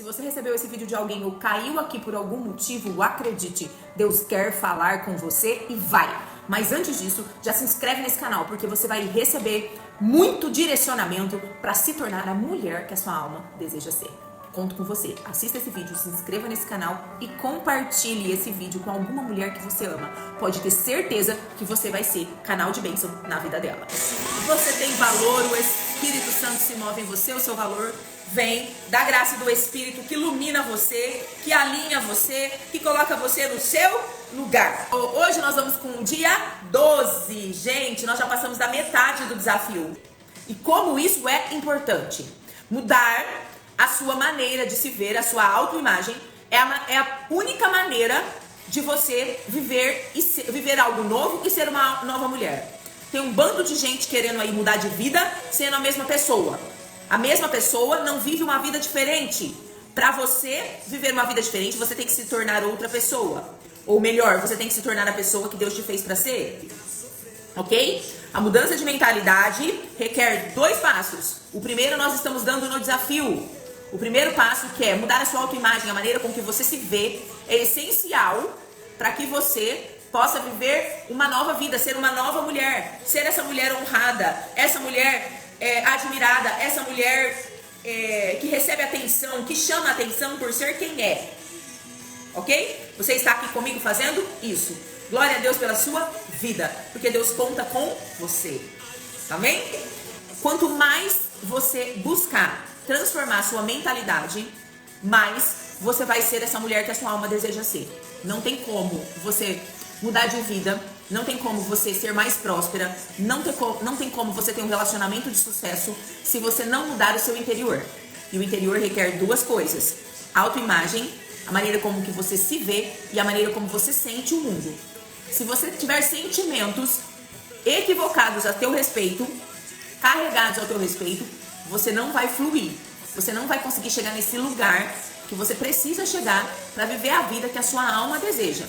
Se você recebeu esse vídeo de alguém ou caiu aqui por algum motivo, acredite, Deus quer falar com você e vai. Mas antes disso, já se inscreve nesse canal, porque você vai receber muito direcionamento para se tornar a mulher que a sua alma deseja ser. Conto com você. Assista esse vídeo, se inscreva nesse canal e compartilhe esse vídeo com alguma mulher que você ama. Pode ter certeza que você vai ser canal de bênção na vida dela. Você tem valor, o Espírito Santo se move em você, o seu valor vem da graça do Espírito que ilumina você, que alinha você, que coloca você no seu lugar. Hoje nós vamos com o dia 12. Gente, nós já passamos da metade do desafio. E como isso é importante. Mudar a sua maneira de se ver, a sua autoimagem, é a única maneira de você viver algo novo e ser uma nova mulher. Tem um bando de gente querendo aí mudar de vida, sendo a mesma pessoa. A mesma pessoa não vive uma vida diferente. Para você viver uma vida diferente, você tem que se tornar outra pessoa. Ou melhor, você tem que se tornar a pessoa que Deus te fez para ser. Ok? A mudança de mentalidade requer 2 passos. O primeiro nós estamos dando no desafio. O primeiro passo, que é mudar a sua autoimagem, a maneira com que você se vê, é essencial para que você possa viver uma nova vida, ser uma nova mulher, ser essa mulher honrada, essa mulher admirada, essa mulher que recebe atenção, que chama atenção por ser quem é. Ok? Você está aqui comigo fazendo isso. Glória a Deus pela sua vida, porque Deus conta com você. Amém? Quanto mais você buscar transformar a sua mentalidade, mais você vai ser essa mulher que a sua alma deseja ser. Não tem como você mudar de vida, não tem como você ser mais próspera, não tem como você ter um relacionamento de sucesso se você não mudar o seu interior. E o interior requer 2 coisas: autoimagem, a maneira como que você se vê, e a maneira como você sente o mundo. Se você tiver sentimentos equivocados a teu respeito, carregados ao teu respeito, você não vai fluir. Você não vai conseguir chegar nesse lugar que você precisa chegar para viver a vida que a sua alma deseja.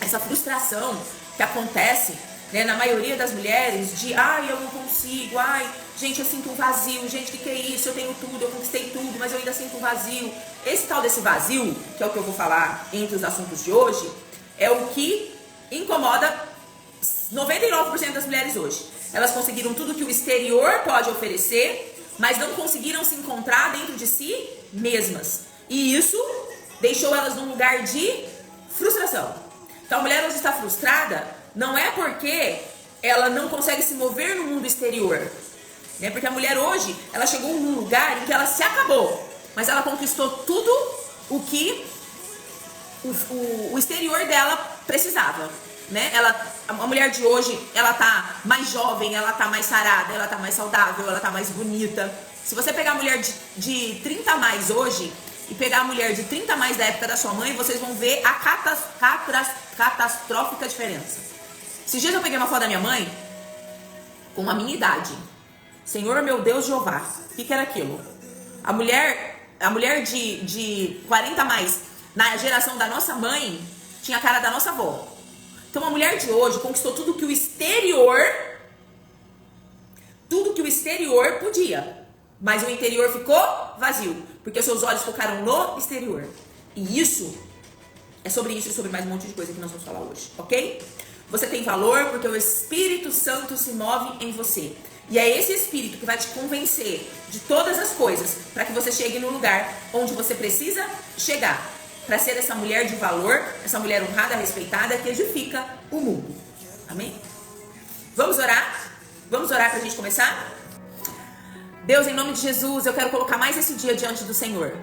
Essa frustração que acontece, né, na maioria das mulheres, de ai, eu não consigo, ai, gente, eu sinto um vazio, gente, o que é isso? Eu tenho tudo, eu conquistei tudo, mas eu ainda sinto um vazio. Esse tal desse vazio, que é o que eu vou falar entre os assuntos de hoje, é o que incomoda 99% das mulheres hoje. Elas conseguiram tudo que o exterior pode oferecer, mas não conseguiram se encontrar dentro de si mesmas. E isso deixou elas num lugar de frustração. Então a mulher hoje está frustrada, não é porque ela não consegue se mover no mundo exterior, né? Porque a mulher hoje, ela chegou num lugar em que ela se acabou, mas ela conquistou tudo o que o exterior dela precisava, né? A mulher de hoje, ela tá mais jovem, ela tá mais sarada, ela tá mais saudável, ela tá mais bonita. Se você pegar a mulher de 30 a mais hoje e pegar a mulher de 30 a mais da época da sua mãe, vocês vão ver a catastrófica diferença. Esses dias eu peguei uma foto da minha mãe com a minha idade. Senhor meu Deus Jeová, o que era aquilo? A mulher de 40 a mais na geração da nossa mãe tinha a cara da nossa avó. Então a mulher de hoje conquistou tudo que o exterior podia, mas o interior ficou vazio, porque os seus olhos focaram no exterior. E isso é sobre isso e sobre mais um monte de coisa que nós vamos falar hoje, ok? Você tem valor porque o Espírito Santo se move em você. E é esse Espírito que vai te convencer de todas as coisas para que você chegue no lugar onde você precisa chegar, para ser essa mulher de valor, essa mulher honrada, respeitada, que edifica o mundo. Amém? Vamos orar? Vamos orar para a gente começar? Deus, em nome de Jesus, eu quero colocar mais esse dia diante do Senhor.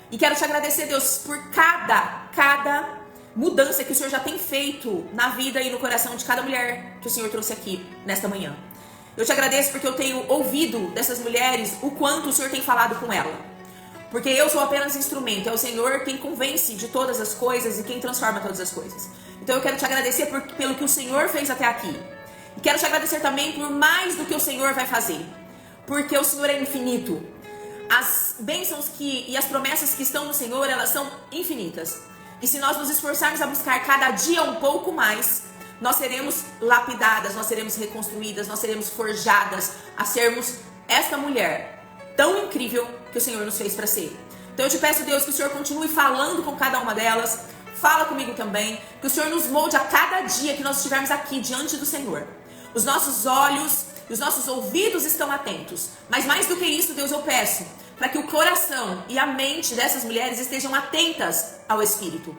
E quero te agradecer, Deus, por cada mudança que o Senhor já tem feito na vida e no coração de cada mulher que o Senhor trouxe aqui nesta manhã. Eu te agradeço porque eu tenho ouvido dessas mulheres o quanto o Senhor tem falado com ela. Porque eu sou apenas instrumento, é o Senhor quem convence de todas as coisas e quem transforma todas as coisas. Então eu quero te agradecer pelo que o Senhor fez até aqui. E quero te agradecer também por mais do que o Senhor vai fazer. Porque o Senhor é infinito. As bênçãos e as promessas que estão no Senhor, elas são infinitas. E se nós nos esforçarmos a buscar cada dia um pouco mais, nós seremos lapidadas, nós seremos reconstruídas, nós seremos forjadas a sermos esta mulher tão incrível que o Senhor nos fez para ser. Então eu te peço, Deus, que o Senhor continue falando com cada uma delas. Fala comigo também. Que o Senhor nos molde a cada dia que nós estivermos aqui diante do Senhor. Os nossos olhos e os nossos ouvidos estão atentos. Mas mais do que isso, Deus, eu peço para que o coração e a mente dessas mulheres estejam atentas ao Espírito.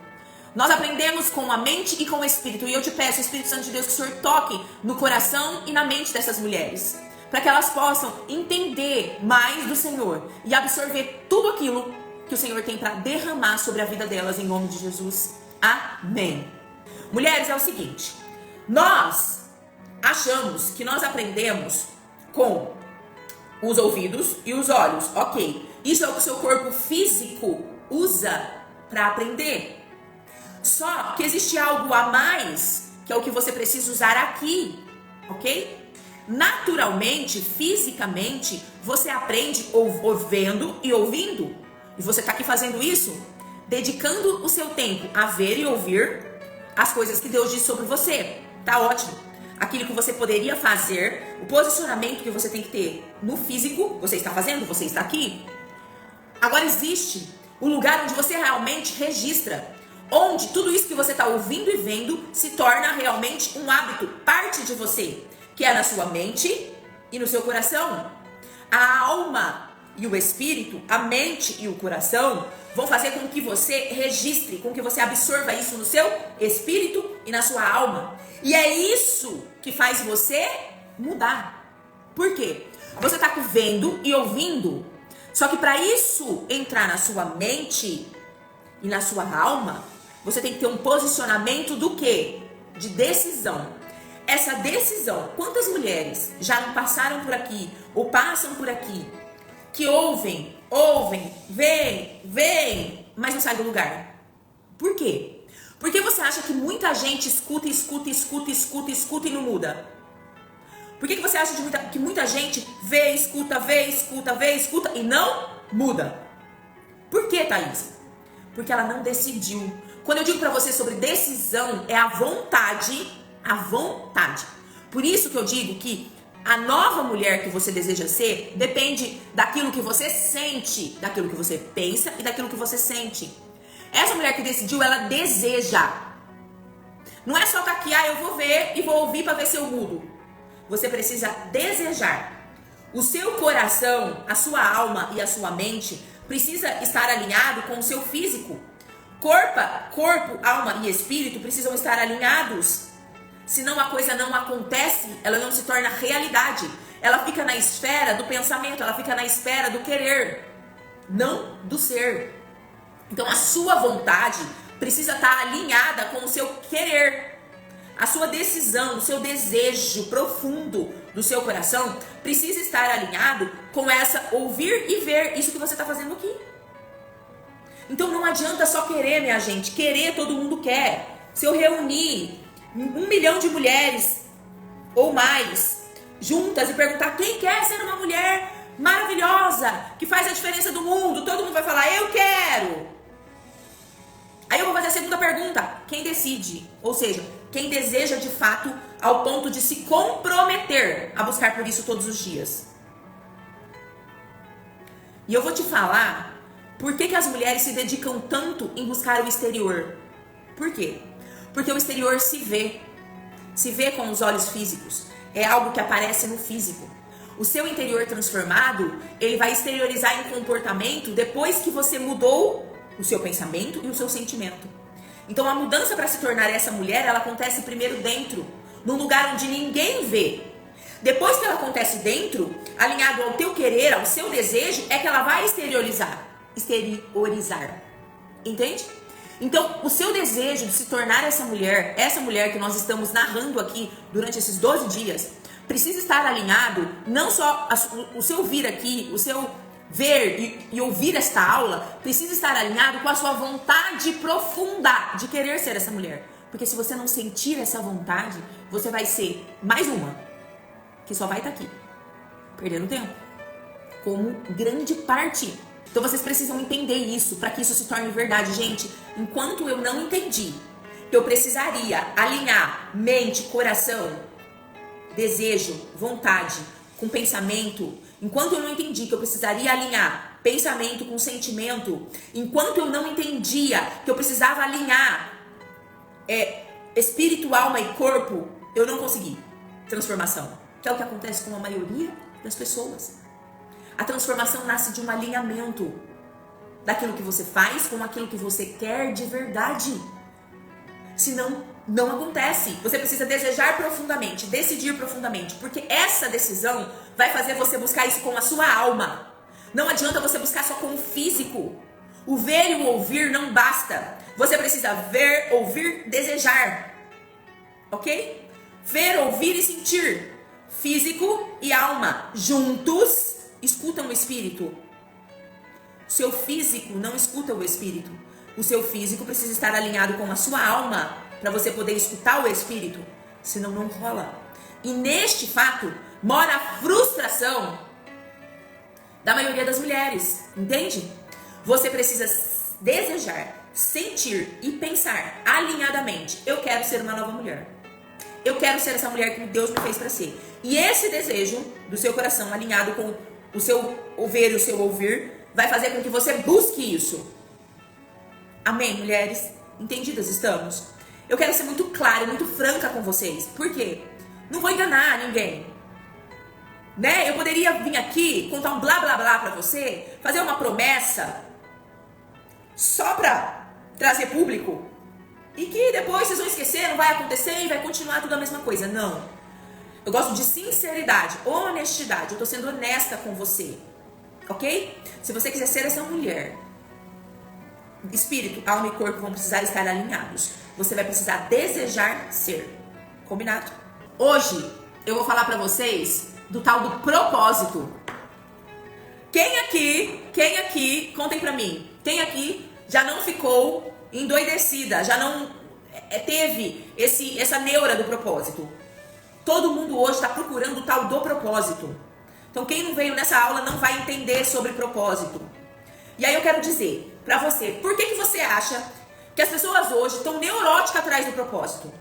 Nós aprendemos com a mente e com o Espírito. E eu te peço, Espírito Santo de Deus, que o Senhor toque no coração e na mente dessas mulheres. Para que elas possam entender mais do Senhor e absorver tudo aquilo que o Senhor tem para derramar sobre a vida delas, em nome de Jesus. Amém. Mulheres, é o seguinte. Nós achamos que nós aprendemos com os ouvidos e os olhos. Ok. Isso é o que o seu corpo físico usa para aprender. Só que existe algo a mais, que é o que você precisa usar aqui, ok? Naturalmente, fisicamente, você aprende vendo e ouvindo. E você está aqui fazendo isso, dedicando o seu tempo a ver e ouvir as coisas que Deus diz sobre você. Tá ótimo. Aquilo que você poderia fazer, o posicionamento que você tem que ter no físico, você está fazendo, você está aqui. Agora existe o lugar onde você realmente registra. Onde tudo isso que você está ouvindo e vendo se torna realmente um hábito, parte de você, que é na sua mente e no seu coração. A alma e o espírito, a mente e o coração, vão fazer com que você registre, com que você absorva isso no seu espírito e na sua alma. E é isso que faz você mudar. Por quê? Você está vendo e ouvindo, só que para isso entrar na sua mente e na sua alma, você tem que ter um posicionamento do quê? De decisão. Essa decisão, quantas mulheres já não passaram por aqui, ou passam por aqui, que ouvem, veem, mas não saem do lugar? Por quê? Porque você acha que muita gente escuta e não muda? Por que você acha que muita gente vê, escuta e não muda? Por que, Thaís? Porque ela não decidiu. Quando eu digo pra você sobre decisão, é a vontade. Por isso que eu digo que a nova mulher que você deseja ser depende daquilo que você sente, daquilo que você pensa e daquilo que você sente. Essa mulher que decidiu, ela deseja. Não é só estar aqui, eu vou ver e vou ouvir pra ver se eu mudo. Você precisa desejar. O seu coração, a sua alma e a sua mente precisa estar alinhado com o seu físico. Corpo, alma e espírito precisam estar alinhados. Senão a coisa não acontece, ela não se torna realidade. Ela fica na esfera do pensamento, ela fica na esfera do querer, não do ser. Então a sua vontade precisa estar alinhada com o seu querer. A sua decisão, o seu desejo profundo do seu coração precisa estar alinhado com essa ouvir e ver isso que você está fazendo aqui. Então não adianta só querer, minha gente. Querer todo mundo quer. Se eu reunir 1 milhão de mulheres ou mais juntas e perguntar quem quer ser uma mulher maravilhosa, que faz a diferença do mundo, todo mundo vai falar, eu quero. Aí eu vou fazer a segunda pergunta, quem decide? Ou seja, quem deseja de fato ao ponto de se comprometer a buscar por isso todos os dias. E eu vou te falar por que as mulheres se dedicam tanto em buscar o exterior. Por quê? Porque o exterior se vê com os olhos físicos, é algo que aparece no físico. O seu interior transformado, ele vai exteriorizar em comportamento depois que você mudou o seu pensamento e o seu sentimento. Então a mudança para se tornar essa mulher, ela acontece primeiro dentro, num lugar onde ninguém vê. Depois que ela acontece dentro, alinhado ao teu querer, ao seu desejo, é que ela vai exteriorizar. Entende? Então, o seu desejo de se tornar essa mulher que nós estamos narrando aqui durante esses 12 dias, precisa estar alinhado, não só o seu vir aqui, o seu ver e ouvir esta aula, precisa estar alinhado com a sua vontade profunda de querer ser essa mulher. Porque se você não sentir essa vontade, você vai ser mais uma que só vai estar aqui, perdendo tempo, como grande parte. Então vocês precisam entender isso, para que isso se torne verdade. Gente, enquanto eu não entendi que eu precisaria alinhar mente, coração, desejo, vontade com pensamento, enquanto eu não entendi que eu precisaria alinhar pensamento com sentimento, enquanto eu não entendia que eu precisava alinhar espírito, alma e corpo, eu não consegui transformação. Que é o que acontece com a maioria das pessoas. A transformação nasce de um alinhamento daquilo que você faz com aquilo que você quer de verdade. Senão, não acontece. Você precisa desejar profundamente, decidir profundamente, porque essa decisão vai fazer você buscar isso com a sua alma. Não adianta você buscar só com o físico. O ver e o ouvir não basta. Você precisa ver, ouvir, desejar. Ok? Ver, ouvir e sentir. Físico e alma juntos escutam o espírito. O seu físico não escuta o espírito. O seu físico precisa estar alinhado com a sua alma para você poder escutar o espírito. Senão não rola. E neste fato mora a frustração da maioria das mulheres. Entende? Você precisa desejar, sentir e pensar alinhadamente. Eu quero ser uma nova mulher. Eu quero ser essa mulher que Deus me fez para ser. E esse desejo do seu coração alinhado com o seu ver e o seu ouvir vai fazer com que você busque isso. Amém, mulheres? Entendidas estamos? Eu quero ser muito clara e muito franca com vocês. Por quê? Não vou enganar ninguém. Né? Eu poderia vir aqui contar um blá blá blá pra você, fazer uma promessa só pra trazer público e que depois vocês vão esquecer, não vai acontecer e vai continuar tudo a mesma coisa. Não. Eu gosto de sinceridade, honestidade. Eu tô sendo honesta com você. Ok? Se você quiser ser essa mulher, espírito, alma e corpo vão precisar estar alinhados. Você vai precisar desejar ser. Combinado? Hoje eu vou falar pra vocês do tal do propósito. Quem aqui, contem pra mim, quem aqui já não ficou endoidecida, já não teve essa neura do propósito? Todo mundo hoje está procurando o tal do propósito. Então quem não veio nessa aula não vai entender sobre propósito. E aí eu quero dizer pra você, por que você acha que as pessoas hoje estão neuróticas atrás do propósito?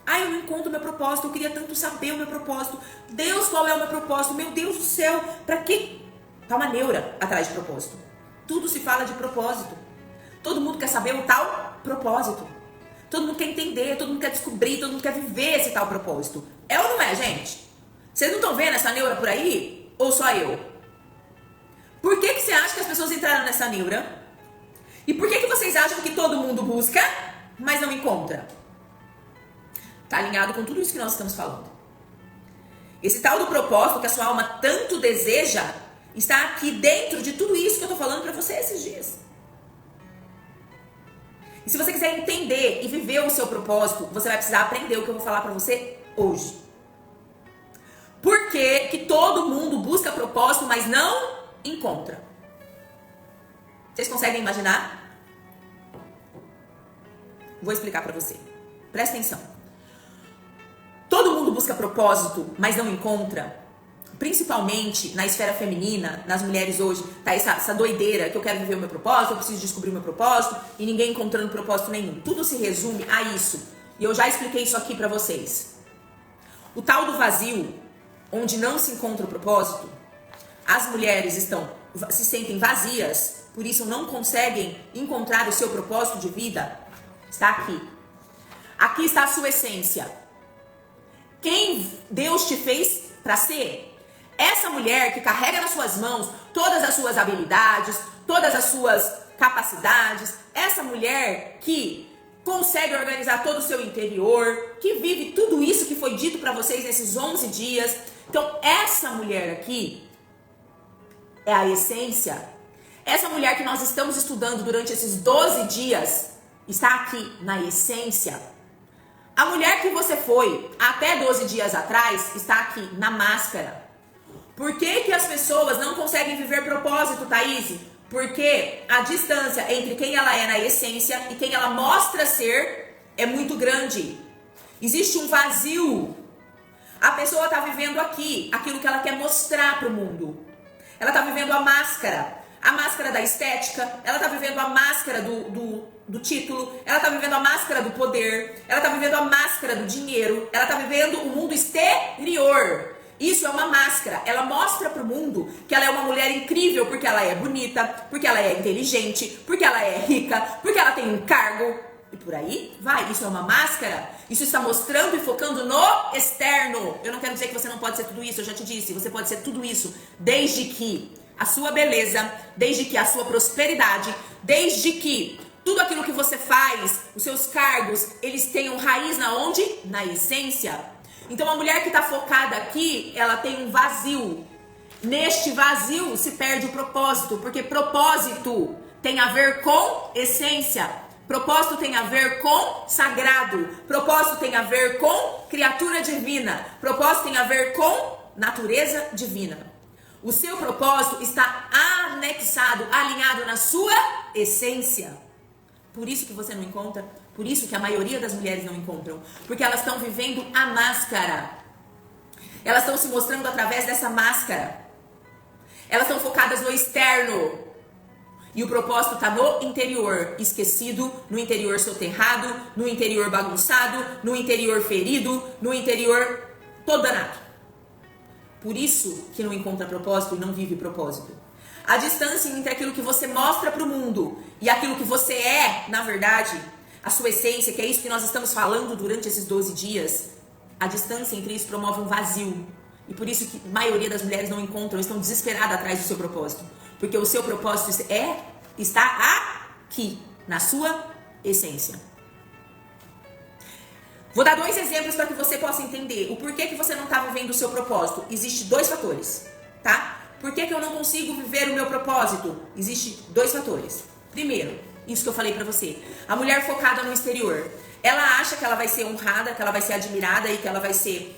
Eu não encontro o meu propósito, eu queria tanto saber o meu propósito. Deus, qual é o meu propósito? Meu Deus do céu, pra quê? Tá uma neura atrás de propósito. Tudo se fala de propósito. Todo mundo quer saber o tal propósito. Todo mundo quer entender, todo mundo quer descobrir, todo mundo quer viver esse tal propósito. É ou não é, gente? Vocês não estão vendo essa neura por aí? Ou só eu? Por que você acha que as pessoas entraram nessa neura? E por que vocês acham que todo mundo busca, mas não encontra? Tá alinhado com tudo isso que nós estamos falando. Esse tal do propósito que a sua alma tanto deseja está aqui dentro de tudo isso que eu tô falando pra você esses dias. E se você quiser entender e viver o seu propósito, você vai precisar aprender o que eu vou falar pra você hoje. Por que todo mundo busca propósito, mas não encontra? Vocês conseguem imaginar? Vou explicar pra você. Presta atenção. Todo mundo busca propósito, mas não encontra. Principalmente na esfera feminina, nas mulheres hoje, tá essa doideira que eu quero viver o meu propósito, eu preciso descobrir o meu propósito e ninguém encontrando propósito nenhum. Tudo se resume a isso. E eu já expliquei isso aqui pra vocês. O tal do vazio, onde não se encontra o propósito, as mulheres se sentem vazias, por isso não conseguem encontrar o seu propósito de vida, está aqui. Aqui está a sua essência. Quem Deus te fez para ser? Essa mulher que carrega nas suas mãos todas as suas habilidades, todas as suas capacidades, essa mulher que consegue organizar todo o seu interior, que vive tudo isso que foi dito para vocês nesses 11 dias. Então, essa mulher aqui é a essência. Essa mulher que nós estamos estudando durante esses 12 dias está aqui na essência. A mulher que você foi até 12 dias atrás está aqui na máscara. Por que as pessoas não conseguem viver propósito, Thaís? Porque a distância entre quem ela é na essência e quem ela mostra ser é muito grande. Existe um vazio. A pessoa está vivendo aqui aquilo que ela quer mostrar para o mundo. Ela está vivendo a máscara da estética, ela está vivendo a máscara do título, ela está vivendo a máscara do poder, ela está vivendo a máscara do dinheiro, ela está vivendo o mundo exterior. Isso é uma máscara. Ela mostra pro mundo que ela é uma mulher incrível porque ela é bonita, porque ela é inteligente, porque ela é rica, porque ela tem um cargo. E por aí vai. Isso é uma máscara. Isso está mostrando e focando no externo. Eu não quero dizer que você não pode ser tudo isso. Eu já te disse. Você pode ser tudo isso. Desde que a sua beleza, desde que a sua prosperidade, desde que tudo aquilo que você faz, os seus cargos, eles tenham raiz na onde? Na essência. Então a mulher que está focada aqui, ela tem um vazio. Neste vazio se perde o propósito. Porque propósito tem a ver com essência. Propósito tem a ver com sagrado. Propósito tem a ver com criatura divina. Propósito tem a ver com natureza divina. O seu propósito está anexado, alinhado na sua essência. Por isso que você não encontra, por isso que a maioria das mulheres não encontram. Porque elas estão vivendo a máscara. Elas estão se mostrando através dessa máscara. Elas estão focadas no externo. E o propósito está no interior, esquecido, no interior soterrado, no interior bagunçado, no interior ferido, no interior todo danado. Por isso que não encontra propósito e não vive propósito. A distância entre aquilo que você mostra para o mundo e aquilo que você é, na verdade, a sua essência, que é isso que nós estamos falando durante esses 12 dias, a distância entre isso promove um vazio. E por isso que a maioria das mulheres não encontram, estão desesperadas atrás do seu propósito. Porque o seu propósito está aqui, na sua essência. Vou dar 2 exemplos para que você possa entender o porquê que você não está vivendo o seu propósito. Existem 2 fatores, tá? Por que eu não consigo viver o meu propósito? Existem 2 fatores. Primeiro, isso que eu falei para você. A mulher focada no exterior. Ela acha que ela vai ser honrada, que ela vai ser admirada e que ela vai ser...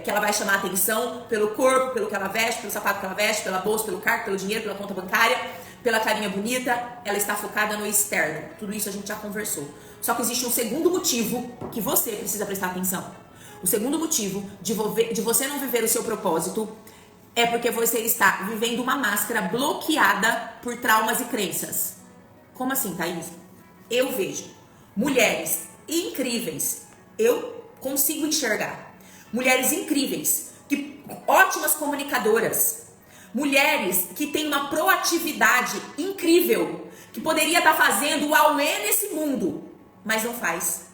que ela vai chamar atenção pelo corpo, pelo que ela veste, pelo sapato que ela veste, pela bolsa, pelo carro, pelo dinheiro, pela conta bancária, pela carinha bonita. Ela está focada no externo. Tudo isso a gente já conversou. Só que existe um segundo motivo que você precisa prestar atenção. O segundo motivo de você não viver o seu propósito é porque você está vivendo uma máscara bloqueada por traumas e crenças. Como assim, Thaís? Eu vejo mulheres incríveis. Eu consigo enxergar. Mulheres incríveis, ótimas comunicadoras, mulheres que têm uma proatividade incrível, que poderia estar fazendo o auê nesse mundo, mas não faz.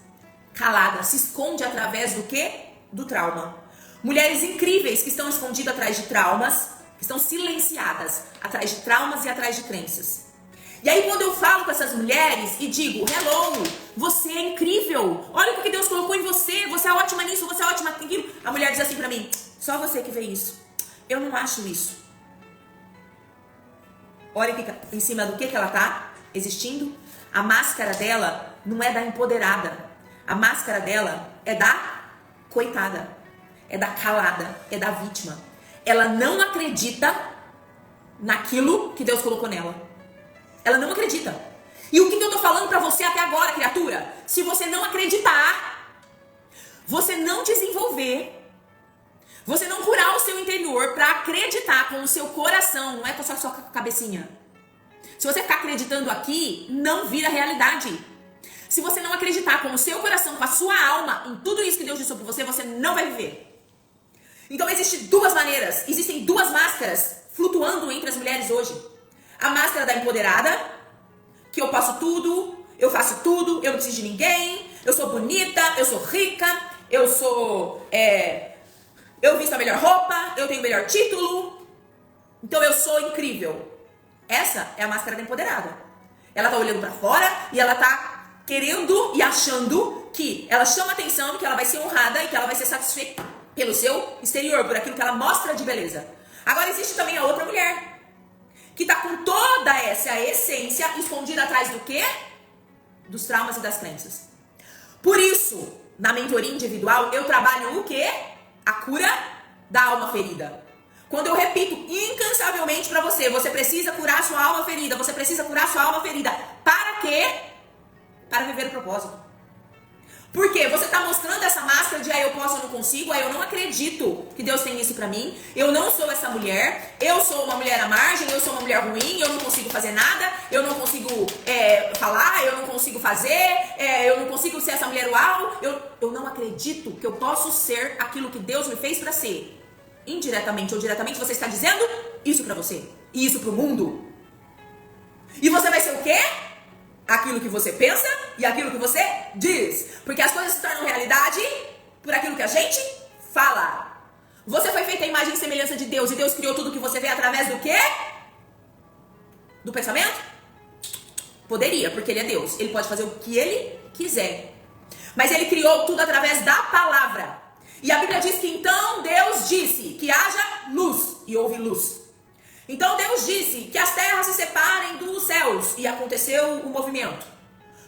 Calada, se esconde através do quê? Do trauma. Mulheres incríveis que estão escondidas atrás de traumas, que estão silenciadas atrás de traumas e atrás de crenças. E aí quando eu falo com essas mulheres e digo, hello, você é incrível, olha o que Deus colocou em você, você é ótima nisso, você é ótima naquilo. A mulher diz assim pra mim, só você que vê isso, eu não acho isso. Olha em cima do que ela tá existindo. A máscara dela não é da empoderada, a máscara dela é da coitada, é da calada, é da vítima. Ela não acredita naquilo que Deus colocou nela. Ela não acredita. E o que eu tô falando pra você até agora, criatura? Se você não acreditar, você não desenvolver, você não curar o seu interior pra acreditar com o seu coração, não é com a sua cabecinha. Se você ficar acreditando aqui, não vira realidade. Se você não acreditar com o seu coração, com a sua alma, em tudo isso que Deus disse sobre você, você não vai viver. Então existem 2 maneiras, existem 2 máscaras flutuando entre as mulheres hoje. A máscara da empoderada, que eu posso tudo, eu faço tudo, eu não preciso de ninguém, eu sou bonita, eu sou rica, eu visto a melhor roupa, eu tenho o melhor título, então eu sou incrível. Essa é a máscara da empoderada. Ela tá olhando pra fora e ela tá querendo e achando que ela chama atenção, que ela vai ser honrada e que ela vai ser satisfeita pelo seu exterior, por aquilo que ela mostra de beleza. Agora existe também a outra mulher, que tá com toda essa essência escondida atrás do quê? Dos traumas e das crenças. Por isso, na mentoria individual, eu trabalho o quê? A cura da alma ferida. Quando eu repito incansavelmente pra você, você precisa curar a sua alma ferida, você precisa curar a sua alma ferida. Para quê? Para viver o propósito. Porque você tá mostrando essa máscara de eu posso, eu não consigo, eu não acredito que Deus tem isso pra mim, eu não sou essa mulher, eu sou uma mulher à margem, eu sou uma mulher ruim, eu não consigo fazer nada, eu não consigo falar, eu não consigo fazer, eu não consigo ser essa mulher uau, eu não acredito que eu posso ser aquilo que Deus me fez pra ser. indiretamente ou diretamente, você está dizendo isso pra você. E isso pro mundo. E você vai ser o quê? Aquilo que você pensa e aquilo que você diz. Porque as coisas se tornam realidade por aquilo que a gente fala. Você foi feita a imagem e semelhança de Deus. E Deus criou tudo que você vê através do quê? Do pensamento? Poderia, porque Ele é Deus. Ele pode fazer o que Ele quiser. Mas Ele criou tudo através da palavra. E a Bíblia diz que então Deus disse que haja luz. E houve luz. Então Deus disse que as terras se separem dos céus. E aconteceu o movimento.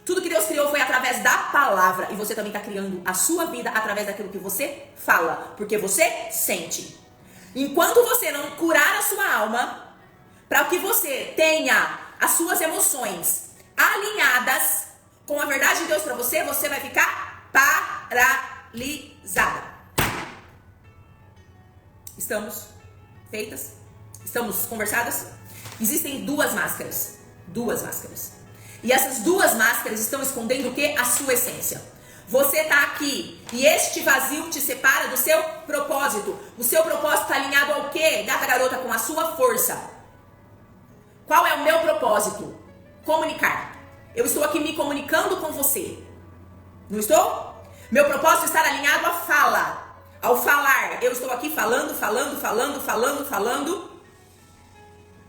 Tudo que Deus criou foi através da palavra. E você também está criando a sua vida através daquilo que você fala. Porque você sente. Enquanto você não curar a sua alma, para que você tenha as suas emoções alinhadas com a verdade de Deus para você, você vai ficar paralisada. Estamos feitas? Estamos conversadas? Existem duas máscaras. Duas máscaras. E essas duas máscaras estão escondendo o quê? A sua essência. Você está aqui e este vazio te separa do seu propósito. O seu propósito está alinhado ao quê, gata garota? Com a sua força. Qual é o meu propósito? Comunicar. Eu estou aqui me comunicando com você. Não estou? Meu propósito é estar alinhado à fala. Ao falar, eu estou aqui falando.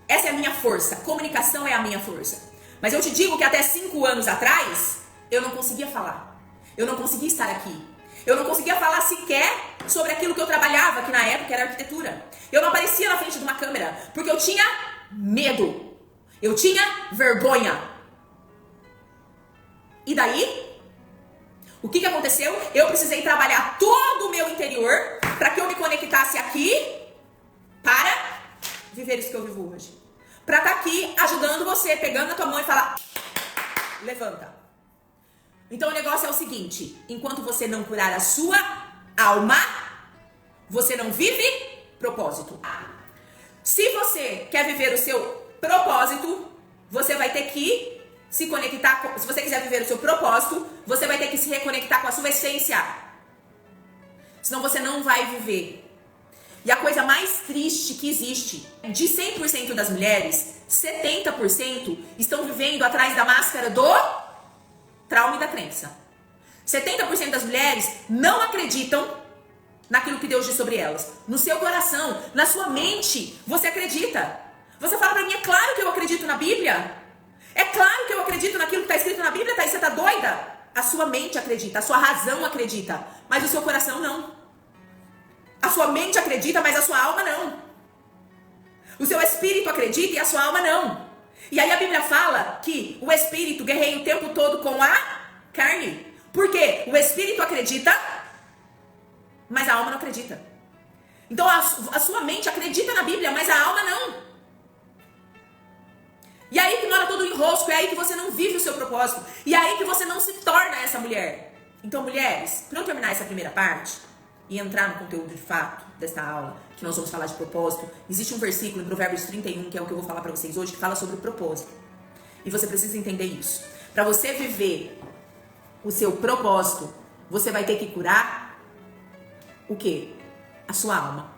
Essa é a minha força. Comunicação é a minha força. Mas eu te digo que até 5 anos atrás, eu não conseguia falar. Eu não conseguia estar aqui. Eu não conseguia falar sequer sobre aquilo que eu trabalhava, que na época era arquitetura. Eu não aparecia na frente de uma câmera, porque eu tinha medo. Eu tinha vergonha. E daí? O que aconteceu? Eu precisei trabalhar todo o meu interior para que eu me conectasse aqui para viver isso que eu vivo hoje. Para estar aqui ajudando você, pegando na tua mão e falar: levanta. Então o negócio é o seguinte: enquanto você não curar a sua alma, você não vive propósito. Se você quer viver o seu propósito, você vai ter que se conectar com, se você quiser viver o seu propósito, você vai ter que se reconectar com a sua essência. Senão você não vai viver. E a coisa mais triste que existe, de 100% das mulheres, 70% estão vivendo atrás da máscara do trauma e da crença. 70% das mulheres não acreditam naquilo que Deus diz sobre elas. No seu coração, na sua mente, você acredita. Você fala pra mim: é claro que eu acredito na Bíblia. É claro que eu acredito naquilo que está escrito na Bíblia, Thaís, você tá doida? A sua mente acredita, a sua razão acredita, mas o seu coração não. A sua mente acredita, mas a sua alma não. O seu espírito acredita e a sua alma não. E aí a Bíblia fala que o espírito guerreia o tempo todo com a carne. Por quê? O espírito acredita, mas a alma não acredita. Então a sua mente acredita na Bíblia, mas a alma não. E aí que mora todo o enrosco, é aí que você não vive o seu propósito. E é aí que você não se torna essa mulher. Então, mulheres, para eu terminar essa primeira parte e entrar no conteúdo de fato desta aula, que nós vamos falar de propósito, existe um versículo em Provérbios 31, que é o que eu vou falar para vocês hoje, que fala sobre o propósito. E você precisa entender isso. Para você viver o seu propósito, você vai ter que curar o quê? A sua alma.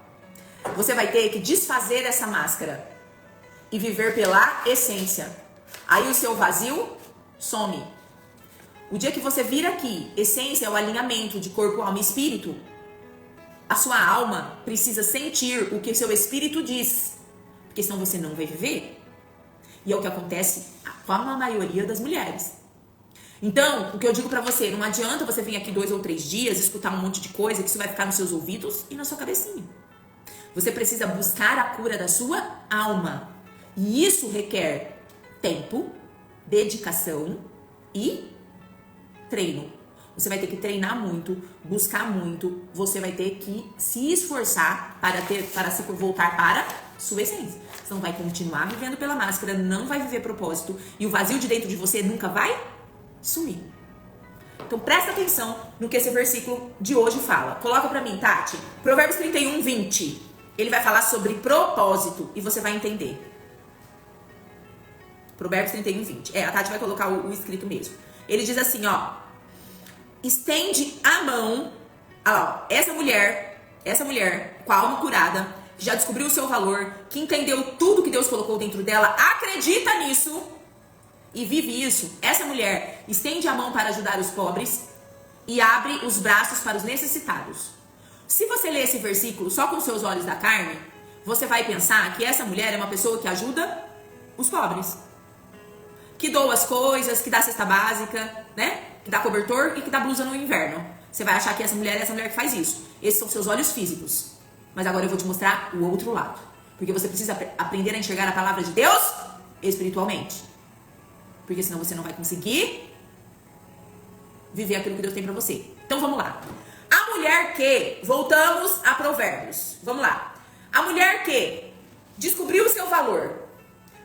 Você vai ter que desfazer essa máscara e viver pela essência. Aí o seu vazio some. O dia que você vir aqui, essência é o alinhamento de corpo, alma e espírito. A sua alma precisa sentir o que o seu espírito diz, porque senão você não vai viver. E é o que acontece com a maioria das mulheres. Então, o que eu digo pra você, não adianta você vir aqui 2 ou 3 dias, escutar um monte de coisa, que isso vai ficar nos seus ouvidos e na sua cabecinha. Você precisa buscar a cura da sua alma. E isso requer tempo, dedicação e treino. Você vai ter que treinar muito, buscar muito, você vai ter que se esforçar para se voltar para sua essência. Você não vai continuar vivendo pela máscara, não vai viver propósito e o vazio de dentro de você nunca vai sumir. Então presta atenção no que esse versículo de hoje fala. Coloca pra mim, Tati. Provérbios 31, 20. Ele vai falar sobre propósito e você vai entender. Provérbios 31, 20. A Tati vai colocar o escrito mesmo. Ele diz assim, ó. Estende a mão. Ó, essa mulher, essa mulher com a alma curada, que já descobriu o seu valor, que entendeu tudo que Deus colocou dentro dela, acredita nisso e vive isso, essa mulher estende a mão para ajudar os pobres e abre os braços para os necessitados. Se você ler esse versículo só com seus olhos da carne, você vai pensar que essa mulher é uma pessoa que ajuda os pobres, que doa as coisas, que dá cesta básica, né? Que dá cobertor e que dá blusa no inverno. Você vai achar que essa mulher é essa mulher que faz isso. Esses são seus olhos físicos. Mas agora eu vou te mostrar o outro lado. Porque você precisa aprender a enxergar a palavra de Deus espiritualmente. Porque senão você não vai conseguir viver aquilo que Deus tem pra você. Então vamos lá. A mulher que, voltamos a Provérbios. Vamos lá. A mulher que descobriu o seu valor,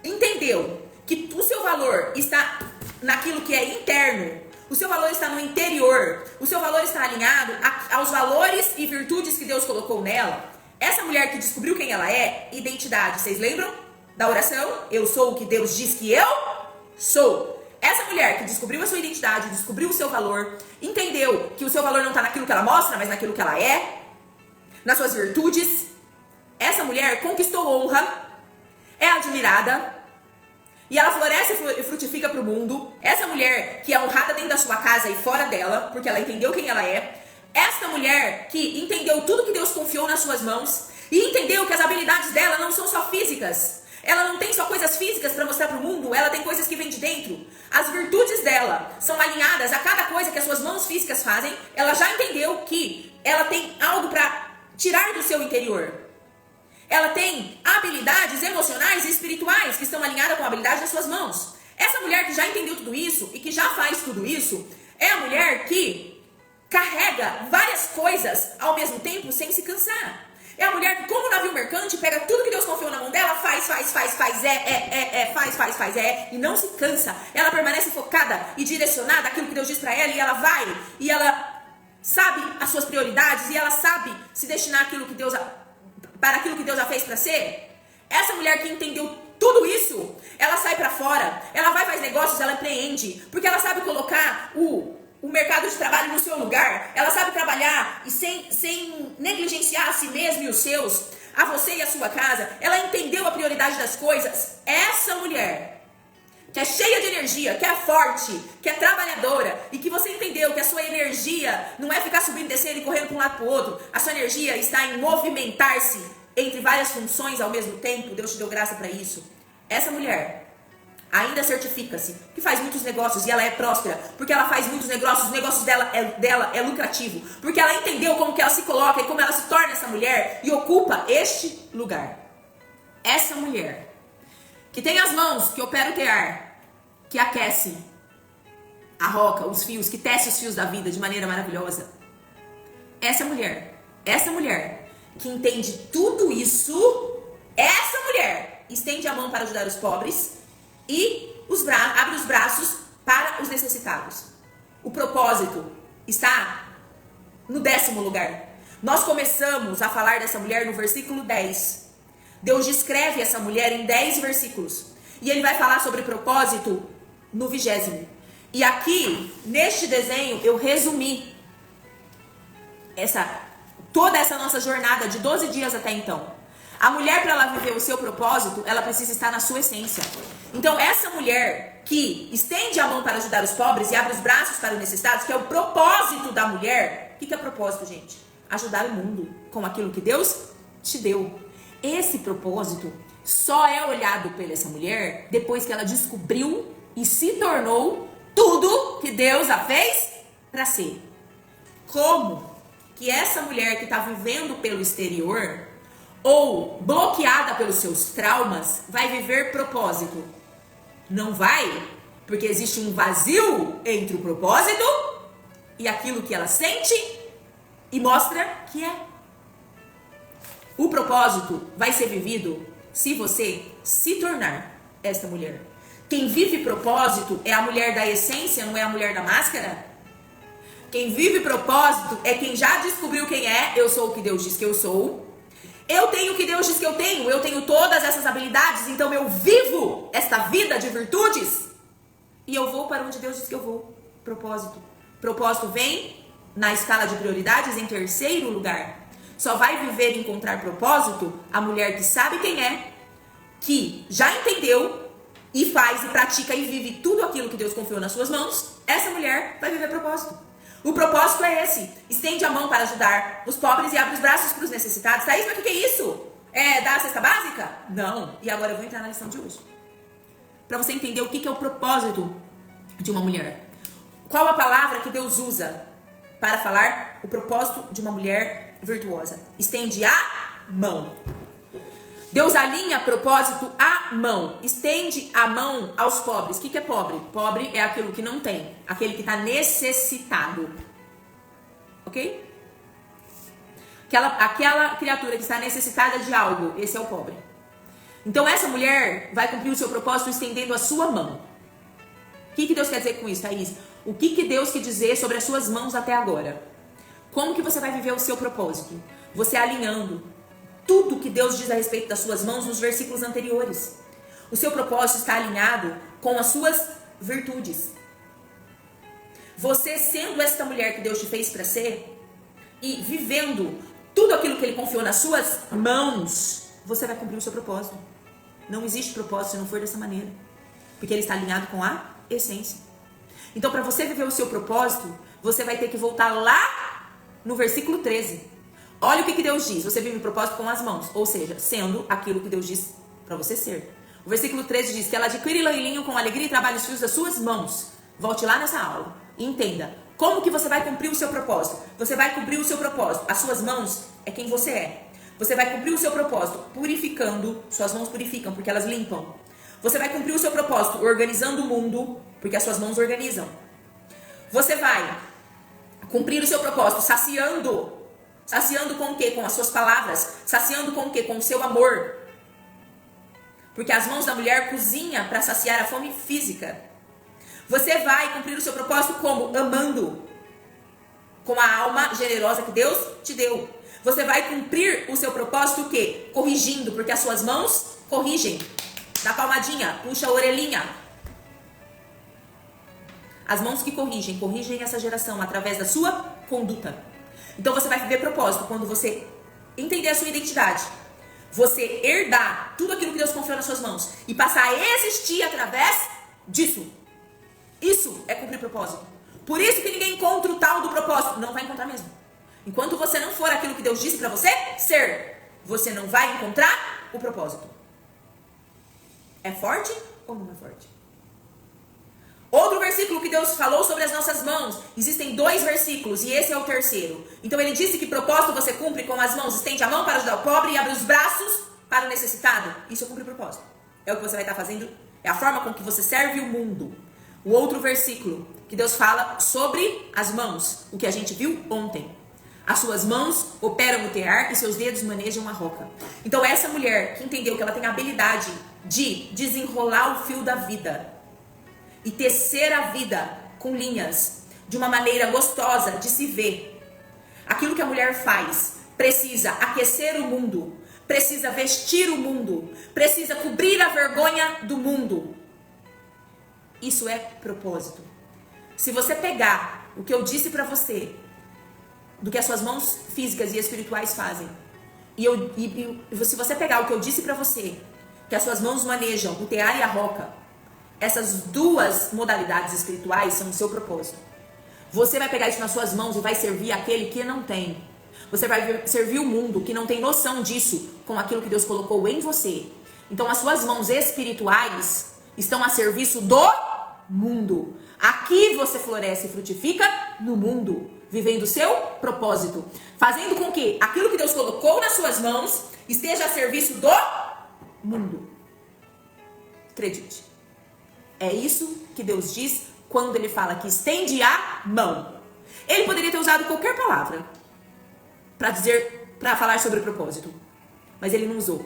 entendeu que o seu valor está naquilo que é interno, o seu valor está no interior, o seu valor está alinhado aos valores e virtudes que Deus colocou nela. Essa mulher que descobriu quem ela é, identidade, vocês lembram da oração? Eu sou o que Deus diz que eu sou. Essa mulher que descobriu a sua identidade, descobriu o seu valor, entendeu que o seu valor não está naquilo que ela mostra, mas naquilo que ela é, nas suas virtudes. Essa mulher conquistou honra, é admirada, e ela floresce e frutifica para o mundo. Essa mulher que é honrada dentro da sua casa e fora dela, porque ela entendeu quem ela é. Esta mulher que entendeu tudo que Deus confiou nas suas mãos e entendeu que as habilidades dela não são só físicas. Ela não tem só coisas físicas para mostrar para o mundo, ela tem coisas que vêm de dentro. As virtudes dela são alinhadas a cada coisa que as suas mãos físicas fazem. Ela já entendeu que ela tem algo para tirar do seu interior. Ela tem habilidades emocionais e espirituais que estão alinhadas com a habilidade das suas mãos. Essa mulher que já entendeu tudo isso e que já faz tudo isso, é a mulher que carrega várias coisas ao mesmo tempo sem se cansar. É a mulher que, como um navio mercante, pega tudo que Deus confiou na mão dela, faz, e não se cansa. Ela permanece focada e direcionada àquilo que Deus diz pra ela, e ela vai, e ela sabe as suas prioridades, e ela sabe se destinar para aquilo que Deus já fez para ser. Essa mulher que entendeu tudo isso, ela sai para fora, ela vai, faz negócios, ela empreende, porque ela sabe colocar o mercado de trabalho no seu lugar, ela sabe trabalhar e sem negligenciar a si mesma e os seus, a você e a sua casa. Ela entendeu a prioridade das coisas. Essa mulher que é cheia de energia, que é forte, que é trabalhadora, e que você entendeu que a sua energia não é ficar subindo, descendo e correndo para um lado para o outro. A sua energia está em movimentar-se entre várias funções ao mesmo tempo. Deus te deu graça para isso. Essa mulher ainda certifica-se que faz muitos negócios e ela é próspera, porque ela faz muitos negócios, os negócios dela é lucrativo, porque ela entendeu como que ela se coloca e como ela se torna essa mulher e ocupa este lugar. Essa mulher que tem as mãos que opera o tear, que aquece a roca, os fios, que tece os fios da vida de maneira maravilhosa. Essa mulher que entende tudo isso, essa mulher estende a mão para ajudar os pobres e abre os braços para os necessitados. O propósito está no 10º lugar. Nós começamos a falar dessa mulher no versículo 10. Deus descreve essa mulher em 10 versículos. E ele vai falar sobre propósito no 20º. E aqui, neste desenho, eu resumi toda essa nossa jornada de 12 dias até então. A mulher, para ela viver o seu propósito, ela precisa estar na sua essência. Então, essa mulher que estende a mão para ajudar os pobres e abre os braços para os necessitados, que é o propósito da mulher. O que é propósito, gente? Ajudar o mundo com aquilo que Deus te deu. Esse propósito só é olhado pela essa mulher depois que ela descobriu e se tornou tudo que Deus a fez para ser. Como que essa mulher que está vivendo pelo exterior ou bloqueada pelos seus traumas vai viver propósito? Não vai, porque existe um vazio entre o propósito e aquilo que ela sente e mostra que é. O propósito vai ser vivido se você se tornar esta mulher. Quem vive propósito é a mulher da essência, não é a mulher da máscara. Quem vive propósito é quem já descobriu quem é. Eu sou o que Deus diz que eu sou. Eu tenho o que Deus diz que eu tenho. Eu tenho todas essas habilidades, então eu vivo esta vida de virtudes. E eu vou para onde Deus diz que eu vou. Propósito. Propósito vem na escala de prioridades em 3º lugar. só vai viver e encontrar propósito a mulher que sabe quem é, que já entendeu e faz e pratica e vive tudo aquilo que Deus confiou nas suas mãos. Essa mulher vai viver propósito. O propósito é esse: estende a mão para ajudar os pobres e abre os braços para os necessitados. Thaís, mas o que é isso? É dar a cesta básica? Não. E agora eu vou entrar na lição de hoje, para você entender o que é o propósito de uma mulher. Qual a palavra que Deus usa para falar o propósito de uma mulher virtuosa? Estende a mão. Deus alinha propósito à mão. Estende a mão aos pobres. O que é pobre? Pobre é aquilo que não tem. Aquele que está necessitado. Ok? Aquela criatura que está necessitada de algo. Esse é o pobre. Então essa mulher vai cumprir o seu propósito estendendo a sua mão. O que Deus quer dizer com isso, Thaís? O que Deus quer dizer sobre as suas mãos até agora? Como que você vai viver o seu propósito? Você alinhando tudo que Deus diz a respeito das suas mãos nos versículos anteriores. O seu propósito está alinhado com as suas virtudes. Você sendo esta mulher que Deus te fez para ser e vivendo tudo aquilo que Ele confiou nas suas mãos, você vai cumprir o seu propósito. Não existe propósito se não for dessa maneira, porque ele está alinhado com a essência. Então, para você viver o seu propósito, você vai ter que voltar lá no versículo 13. Olha o que Deus diz: você vive o propósito com as mãos, ou seja, sendo aquilo que Deus diz para você ser. O versículo 13 diz que ela adquire lã e linho com alegria e trabalha os fios das suas mãos. Volte lá nessa aula e entenda como que você vai cumprir o seu propósito. Você vai cumprir o seu propósito. As suas mãos é quem você é. Você vai cumprir o seu propósito purificando. Suas mãos purificam porque elas limpam. Você vai cumprir o seu propósito organizando o mundo, porque as suas mãos organizam. Você vai cumprir o seu propósito saciando. Saciando com o quê? Com as suas palavras. Saciando com o quê? Com o seu amor. Porque as mãos da mulher cozinham para saciar a fome física. Você vai cumprir o seu propósito como? Amando. Com a alma generosa que Deus te deu. Você vai cumprir o seu propósito o quê? Corrigindo, porque as suas mãos corrigem. Dá palmadinha, puxa a orelhinha. As mãos que corrigem essa geração através da sua conduta. Então você vai viver propósito quando você entender a sua identidade. Você herdar tudo aquilo que Deus confiou nas suas mãos e passar a existir através disso. Isso é cumprir propósito. Por isso que ninguém encontra o tal do propósito. Não vai encontrar mesmo. Enquanto você não for aquilo que Deus disse para você ser, você não vai encontrar o propósito. É forte ou não é forte? Outro versículo que Deus falou sobre as nossas mãos. Existem 2 versículos e esse é o terceiro. Então ele disse que propósito você cumpre com as mãos. Estende a mão para ajudar o pobre e abre os braços para o necessitado. Isso é cumprir propósito. É o que você vai estar fazendo. É a forma com que você serve o mundo. O outro versículo que Deus fala sobre as mãos. O que a gente viu ontem. As suas mãos operam o tear e seus dedos manejam a roca. Então essa mulher que entendeu que ela tem a habilidade de desenrolar o fio da vida e tecer a vida com linhas de uma maneira gostosa de se ver. Aquilo que a mulher faz precisa aquecer o mundo, precisa vestir o mundo, precisa cobrir a vergonha do mundo. Isso é propósito. Se você pegar o que eu disse pra você, do que as suas mãos físicas e espirituais fazem, se você pegar o que eu disse pra você, que as suas mãos manejam o tear e a roca, essas 2 modalidades espirituais são o seu propósito. Você vai pegar isso nas suas mãos e vai servir aquele que não tem. Você vai servir o mundo que não tem noção disso com aquilo que Deus colocou em você. Então as suas mãos espirituais estão a serviço do mundo. Aqui você floresce e frutifica no mundo, vivendo o seu propósito. Fazendo com que aquilo que Deus colocou nas suas mãos esteja a serviço do mundo. Acredite. É isso que Deus diz quando ele fala que estende a mão. Ele poderia ter usado qualquer palavra para falar sobre o propósito. Mas ele não usou.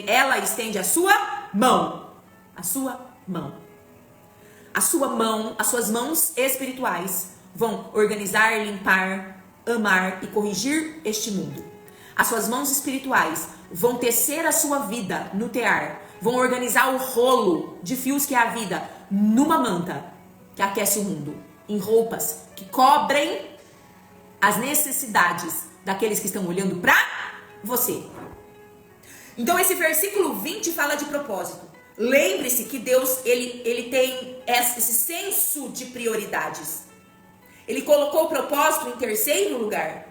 Ela estende a sua mão. A sua mão. A sua mão, as suas mãos espirituais vão organizar, limpar, amar e corrigir este mundo. As suas mãos espirituais vão tecer a sua vida no tear. Vão organizar o rolo de fios que é a vida numa manta que aquece o mundo. Em roupas que cobrem as necessidades daqueles que estão olhando pra você. Então esse versículo 20 fala de propósito. Lembre-se que Deus, ele tem esse senso de prioridades. Ele colocou o propósito em terceiro lugar.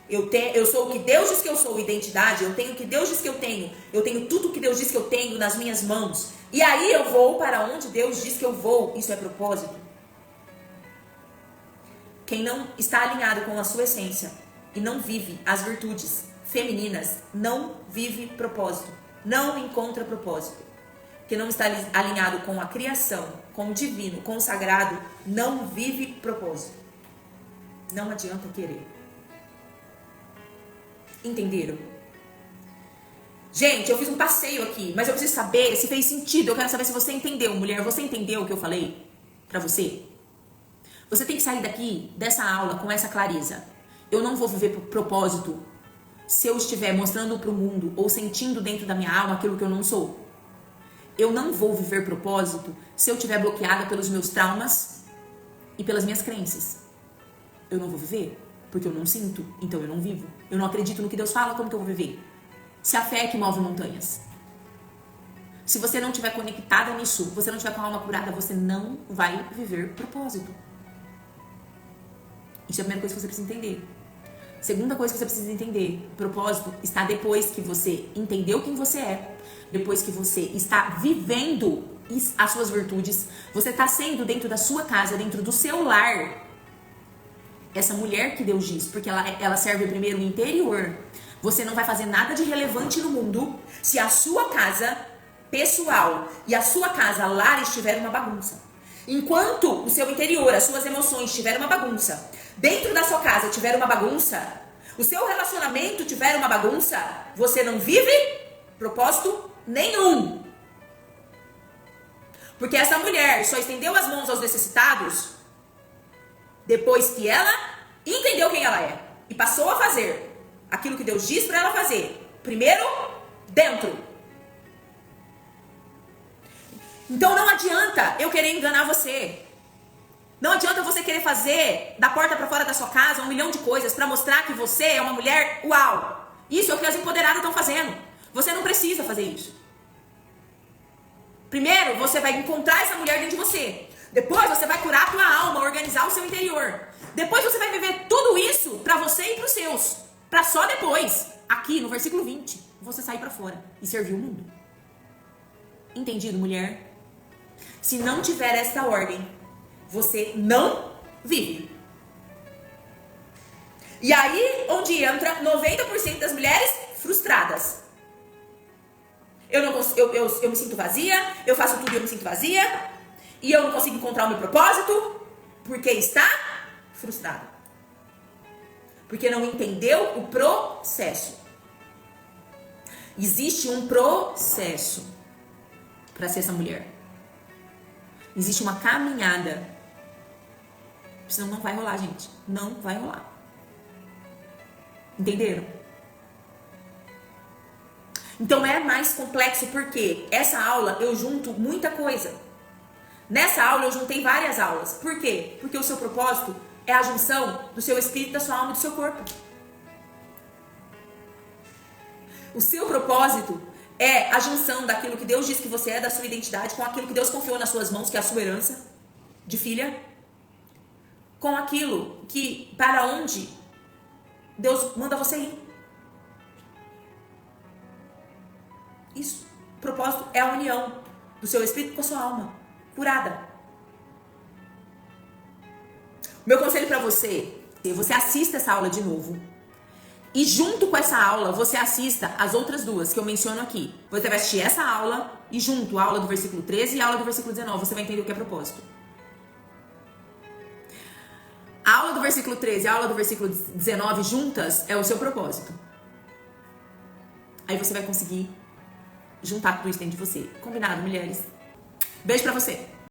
Eu sou o que Deus diz que eu sou, identidade. Eu tenho o que Deus diz que eu tenho. Eu tenho tudo o que Deus diz que eu tenho nas minhas mãos. E aí eu vou para onde Deus diz que eu vou. Isso é propósito. Quem não está alinhado com a sua essência e não vive as virtudes femininas, não vive propósito. Não encontra propósito. Quem não está alinhado com a criação, com o divino, com o sagrado, não vive propósito. Não adianta querer. Entenderam? Gente, eu fiz um passeio aqui, mas eu preciso saber se fez sentido. Eu quero saber se você entendeu, mulher. Você entendeu o que eu falei pra você? Você tem que sair daqui, dessa aula, com essa clareza. Eu não vou viver propósito se eu estiver mostrando pro mundo ou sentindo dentro da minha alma aquilo que eu não sou. Eu não vou viver propósito se eu estiver bloqueada pelos meus traumas e pelas minhas crenças. Eu não vou viver, porque eu não sinto, então eu não vivo. Eu não acredito no que Deus fala, como que eu vou viver? Se a fé é que move montanhas. Se você não estiver conectada nisso, você não estiver com a alma curada, você não vai viver propósito. Isso é a primeira coisa que você precisa entender. Segunda coisa que você precisa entender, propósito está depois que você entendeu quem você é, depois que você está vivendo as suas virtudes, você está sendo dentro da sua casa, dentro do seu lar, essa mulher que Deus diz, porque ela serve primeiro o interior. Você não vai fazer nada de relevante no mundo se a sua casa pessoal e a sua casa lar estiver uma bagunça. Enquanto o seu interior, as suas emoções tiver uma bagunça, dentro da sua casa tiver uma bagunça, o seu relacionamento tiver uma bagunça, você não vive propósito nenhum. Porque essa mulher só estendeu as mãos aos necessitados depois que ela entendeu quem ela é e passou a fazer aquilo que Deus diz para ela fazer. Primeiro, dentro. Então não adianta eu querer enganar você. Não adianta você querer fazer da porta para fora da sua casa 1 milhão de coisas para mostrar que você é uma mulher uau. Isso é o que as empoderadas estão fazendo. Você não precisa fazer isso. Primeiro, você vai encontrar essa mulher dentro de você. Depois, você vai curar a tua alma, organizar o seu interior. Depois, você vai viver tudo isso para você e para os seus. Para só depois, aqui no versículo 20, você sair para fora e servir o mundo. Entendido, mulher? Se não tiver esta ordem, você não vive. E aí, onde entra 90% das mulheres frustradas. Eu me sinto vazia, eu faço tudo e eu me sinto vazia, e eu não consigo encontrar o meu propósito, porque está frustrada. Porque não entendeu o processo. Existe um processo para ser essa mulher. Existe uma caminhada. Senão não vai rolar, gente. Não vai rolar. Entenderam? Então é mais complexo porque essa aula eu junto muita coisa. Nessa aula eu juntei várias aulas. Por quê? Porque o seu propósito é a junção do seu espírito, da sua alma e do seu corpo. O seu propósito é a junção daquilo que Deus diz que você é, da sua identidade, com aquilo que Deus confiou nas suas mãos, que é a sua herança de filha, com aquilo que, para onde Deus manda você ir. Isso. O propósito é a união do seu espírito com a sua alma, curada. Meu conselho para você assista essa aula de novo. E junto com essa aula, você assista as outras duas que eu menciono aqui. Você vai assistir essa aula e junto a aula do versículo 13 e a aula do versículo 19. Você vai entender o que é propósito. A aula do versículo 13 e a aula do versículo 19 juntas é o seu propósito. Aí você vai conseguir juntar tudo isso dentro de você. Combinado, mulheres? Beijo pra você.